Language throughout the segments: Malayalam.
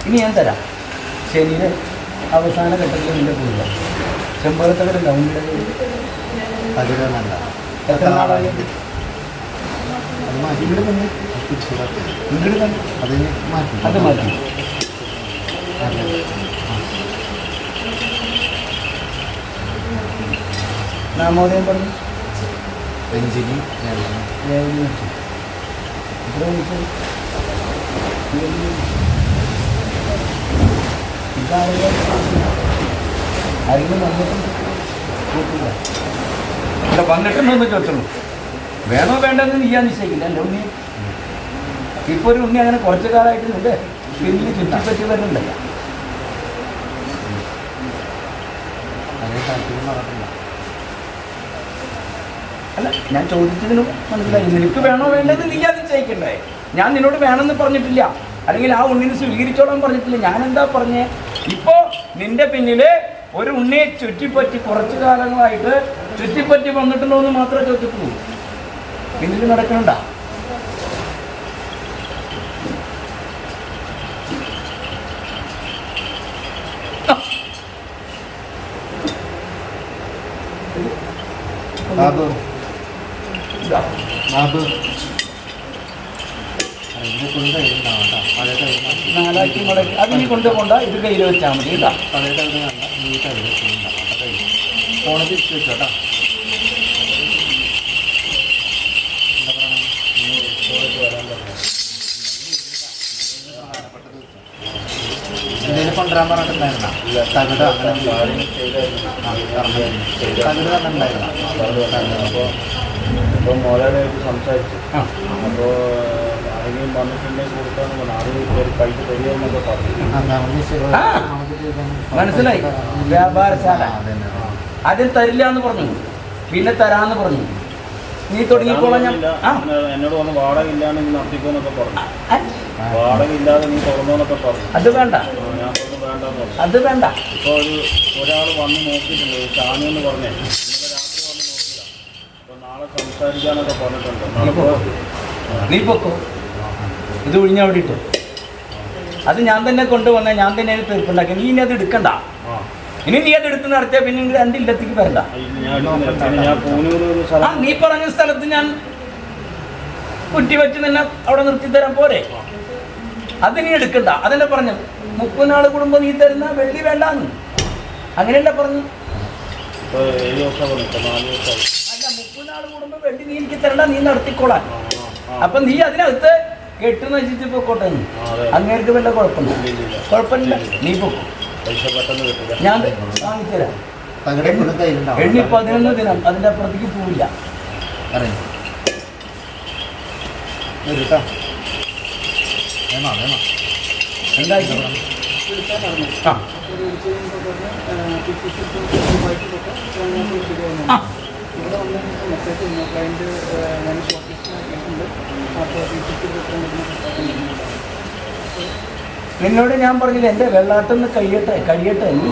ഇനി ഞാൻ തരാം. ശനിയുടെ അവസാന ഘട്ടത്തിൽ നിന്റെ പോയില്ല. ചെമ്പകത്തകരുണ്ടാവും എത്ര നാളായി? അത് മാറ്റി നാമോദയം പറഞ്ഞു. രഞ്ജിനി ഇവിടെ വന്നിട്ടുണ്ടോന്ന് ചോദിച്ചുള്ളൂ. വേണോ വേണ്ടെന്ന് നീ ഞാൻ നിശ്ചയിക്കില്ല. എൻ്റെ ഉണ്ണി ഇപ്പോൾ ഒരു ഉണ്ണി അങ്ങനെ കുറച്ച് കാലമായിട്ടുണ്ട് പിന്നെ ചുറ്റിപ്പറ്റി വരുന്നുണ്ടല്ല. അല്ല, ഞാൻ ചോദിച്ചതിനും മനസ്സിലായി. നിനക്ക് വേണോ വേണ്ടെന്ന് നീ അത് നിശ്ചയിക്കണ്ടേ? ഞാൻ നിന്നോട് വേണമെന്ന് പറഞ്ഞിട്ടില്ല, അല്ലെങ്കിൽ ആ ഉണ്ണിനെ സ്വീകരിച്ചോളാൻ പറഞ്ഞിട്ടില്ല. ഞാൻ എന്താ പറഞ്ഞേ? ഇപ്പോൾ നിന്റെ പിന്നിൽ ഒരു ഉണ്ണിയെ ചുറ്റിപ്പറ്റി കുറച്ച് കാലങ്ങളായിട്ട് ചുറ്റിപ്പറ്റി വന്നിട്ടുണ്ടോ എന്ന് മാത്രമേ ചോദിച്ചിട്ടുള്ളൂ. പിന്നിൽ നടക്കണ്ട. നാലാക്കി മുടക്കി അത് നീ കൊണ്ടുപോകണ്ട. ഇത് കയ്യിൽ വെച്ചാൽ മതി കേട്ടോ. ഫോണ് തിരിച്ചു വെച്ചോട്ടോ. ഇതിന് കൊണ്ടുവരാൻ പറഞ്ഞിട്ടുണ്ടായിരുന്ന തകിട് അങ്ങനെ തകിട് തന്നിട്ടുണ്ടായിരുന്ന. അപ്പോൾ മോലായിട്ട് സംസാരിച്ചു. അപ്പോൾ ആരെങ്കിലും വന്നിട്ടുണ്ടെങ്കിൽ കൊടുക്കാന്ന് പറഞ്ഞു. അത് പൈസ തരികയെന്നൊക്കെ പറഞ്ഞു. മനസ്സിലായി. വ്യാപാരശാല ആദ്യം തരില്ല എന്ന് പറഞ്ഞു, പിന്നെ തരാന്ന് പറഞ്ഞു. നീ തുടങ്ങിക്കോളാം. ഞാൻ എന്നോട് വന്ന് വാടക ഇല്ലാണ്ട് നീ നടത്തിക്കോന്നൊക്കെ പറഞ്ഞു. വാടക ഇല്ലാതെ നീ തുറന്നോന്നൊക്കെ പറഞ്ഞു. അത് വേണ്ട, ഞാൻ പറഞ്ഞു വേണ്ടെന്ന് പറഞ്ഞു. അത് വേണ്ട. ഇപ്പോൾ ഒരാൾ വന്ന് നോക്കിയിട്ടുണ്ട്, ഷാനി എന്ന് പറഞ്ഞേ. ഇന്നലെ രാത്രി വന്ന് നോക്കിയതാ. അപ്പോൾ നാളെ സംസാരിക്കാനൊക്കെ പറഞ്ഞിട്ടുണ്ട്. നീ പൊക്കോ, ഇത് ഒഴിഞ്ഞ അവിടെ ഇട്ടു. അത് ഞാൻ തന്നെ കൊണ്ടുവന്ന, ഞാൻ തന്നെ തീർപ്പുണ്ടാക്കി. നീ ഇനി അത് എടുക്കണ്ട. ഇനി നീ അത് എടുത്ത് നടത്തിയാൽ പിന്നെ എൻ്റെ ഇല്ലത്തേക്ക് വരണ്ട. നീ പറഞ്ഞ സ്ഥലത്ത് ഞാൻ കുറ്റി വെച്ച് തന്നെ അവിടെ നിർത്തിത്തരാൻ പോരെ? അത് നീ എടുക്കണ്ട. അതെന്നെ പറഞ്ഞു. 30 നാൾ കൂടുമ്പോൾ നീ തരുന്ന വെള്ളി വേണ്ടാന്ന് അങ്ങനെയല്ല പറഞ്ഞു. അല്ല, 30 നാൾ കൂടുമ്പോൾ വെള്ളി നീ എനിക്ക് തരണ്ട, നീ നടത്തിക്കോളാൻ. അപ്പം നീ അതിനകത്ത് കെട്ട് നശിച്ച് പൊക്കോട്ടെ. അങ്ങേർക്ക് വല്ല കുഴപ്പമില്ല. നീ പൊക്കോ, ഞാൻ വാങ്ങിത്തരാം. 11 ദിനം അതിൻ്റെ അപ്പുറത്തേക്ക് പോവില്ല. എന്തായി? നിന്നോട് ഞാൻ പറഞ്ഞില്ല എൻ്റെ വെള്ളാട്ടൊന്ന് കഴിയട്ടെ. നീ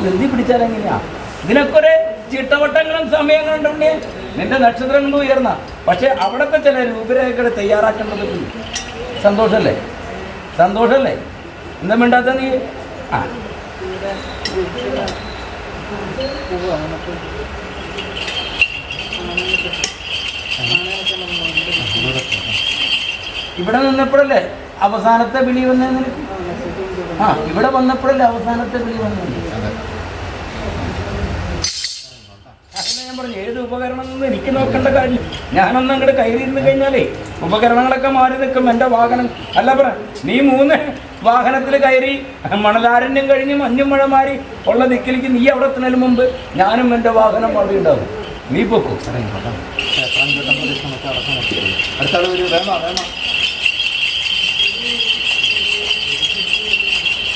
വെറുതെ പിടിച്ചാൽ എങ്ങനെയാ? ഇതിനൊക്കെ ഒരു ചിട്ടവട്ടങ്ങളും സമയങ്ങളും ഉണ്ട്. നിന്റെ നക്ഷത്രങ്ങൾ ഉയർന്ന, പക്ഷെ അവിടത്തെ ചില രൂപരേഖകൾ തയ്യാറാക്കേണ്ടത്. സന്തോഷല്ലേ? എന്താ മിണ്ടാത്ത നീ? ഇവിടെ നിന്നപ്പോഴല്ലേ അവസാനത്തെ വിളി വന്നേ നിനക്ക്? ഇവിടെ വന്നപ്പോഴല്ലേ അവസാനത്തെ വിളി വന്നത്? അങ്ങനെ ഞാൻ പറഞ്ഞു, ഏത് ഉപകരണം ഒന്നും എനിക്ക് നോക്കേണ്ട കാര്യം. ഞാനൊന്നും അങ്ങോട്ട് കയറിയിരുന്ന് കഴിഞ്ഞാലേ ഉപകരണങ്ങളൊക്കെ മാറി നിൽക്കും. എൻ്റെ വാഹനം അല്ല പറ, നീ 3 വാഹനത്തിൽ കയറി മണലാരണ്യം കഴിഞ്ഞ് മഞ്ഞും മഴ മാറി ഉള്ള ദിക്കിലേക്ക് നീ അവിടെ എത്തുന്നതിന് മുമ്പ് ഞാനും എൻ്റെ വാഹനം അവിടെ ഉണ്ടാവും. നീ പൊക്കും.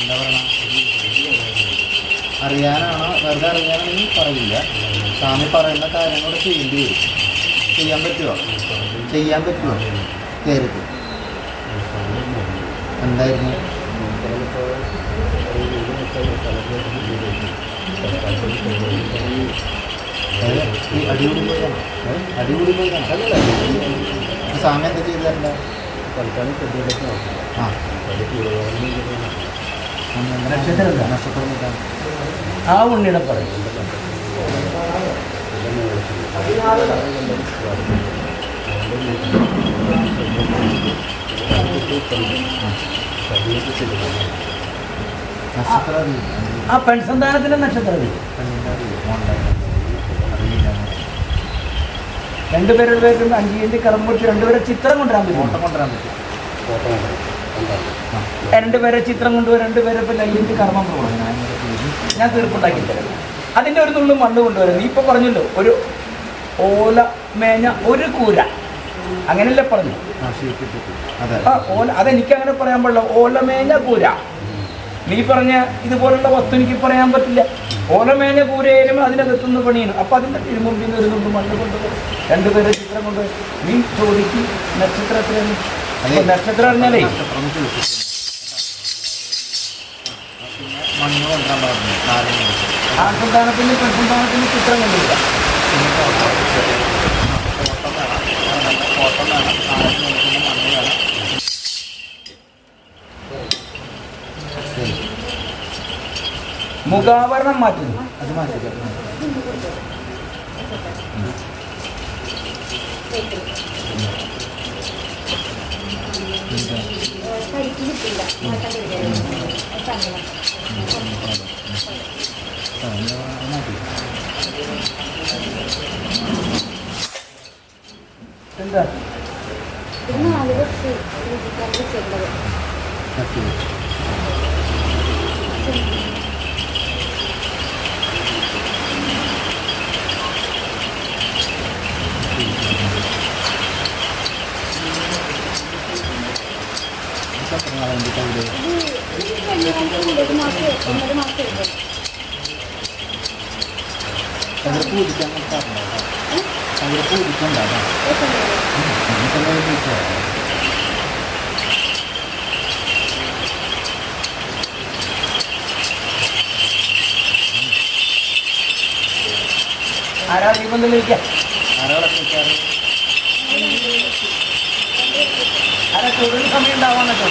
എന്താ പറയണ, അറിയാനാണോ വെറുതെ അറിയാനാണെങ്കിൽ പറയില്ല. സ്വാമി പറയുന്ന കാര്യങ്ങൾ ചെയ്യേണ്ടി വരും. ചെയ്യാൻ പറ്റുമോ കയറിട്ട് എന്തായിരുന്നു? അടികൂടി പോയി സ്വാമി എന്താ ചെയ്തല്ല? തൽക്കാലം ഷെഡ്യൂളിലേക്ക് നോക്കാം. ആ നക്ഷത്രം എന്താ? നക്ഷത്രം ഇതാണ്. ആ ഉണ്ണിയുടെ പറയും നക്ഷത്രം അറിയില്ല. ആ പെൺസന്താനത്തിന്റെ നക്ഷത്രം അറിയും. പെണ്ണിൻ്റെ അറിയില്ല. മോളുടെ അറിയില്ല. രണ്ടുപേരുടെ പേരും 5 ഇഞ്ച് കറം കൊടുത്ത് രണ്ടുപേരെ ചിത്രം കൊണ്ടുവരാൻ ഫോട്ടോ പറ്റും. കൊണ്ടുവരാൻ പറ്റും. ഫോട്ടോ ഉണ്ടാകും. രണ്ടുപേരെ ചിത്രം കൊണ്ടുവരും, രണ്ടുപേരെ ഇപ്പം ലൈനിൻ്റെ കർമ്മം പോകണം. ഞാൻ തീർപ്പുണ്ടാക്കി തരാം. അതിൻ്റെ ഒരു നുള്ളു മണ്ണ് കൊണ്ടുവരും. നീ ഇപ്പോൾ പറഞ്ഞല്ലോ ഒരു ഓല മേഞ്ഞ ഒരു കൂര, അങ്ങനെയല്ലേ പറഞ്ഞു? ആ ഷീറ്റ് ഇട്ടിട്ട്. അതെ. ആ ഓല, അതെനിക്കങ്ങനെ പറയാൻ പാടില്ല. ഓല മേഞ്ഞ കൂര. നീ പറഞ്ഞ ഇതുപോലുള്ള വസ്തു എനിക്ക് പറയാൻ പറ്റില്ല. ഓല മേഞ്ഞ കൂരയിലും അതിനകത്തുനിന്ന് പണിയാണ്. അപ്പം അതിൻ്റെ തിരുമുമ്പിൽ നിന്ന് ഒരു നുള്ളു മണ്ണ് കൊണ്ടുവരും, രണ്ടുപേരെ ചിത്രം കൊണ്ടുവരും. നീ ചോദിക്കും നക്ഷത്രം എത്രയാണ്? നക്ഷത്രം അറിഞ്ഞാലേ നക്ഷത്രം ചോദിച്ചിട്ടുണ്ട്. പിന്നെ മണ്ണ് കൊണ്ടുവരാൻ പറഞ്ഞു. 4 മണിക്ക്. ആ സന്താനത്തിന് പെൺസന്താനത്തിന് ചിത്രം കൊണ്ടുവരിക. പിന്നെ ഫോട്ടോ വേണം. ഫോട്ടോ വേണം. 4 മണിക്ക് മണ്ണ് വേണം. മുഖാവരണം മാറ്റുന്നു. അത് മാറ്റിക്കണം. എന്താ അങ്ങനെ പൂജിക്കാൻ പറഞ്ഞോ? അങ്ങനെ പൂജിക്കണ്ടാ? ആരാ ദീപം തെളിയിക്കുക? ആരോടെ ചോദിക്കാറ്? ആരാ കൂടുതൽ സമയം ഉണ്ടാവാൻ കേട്ടോ?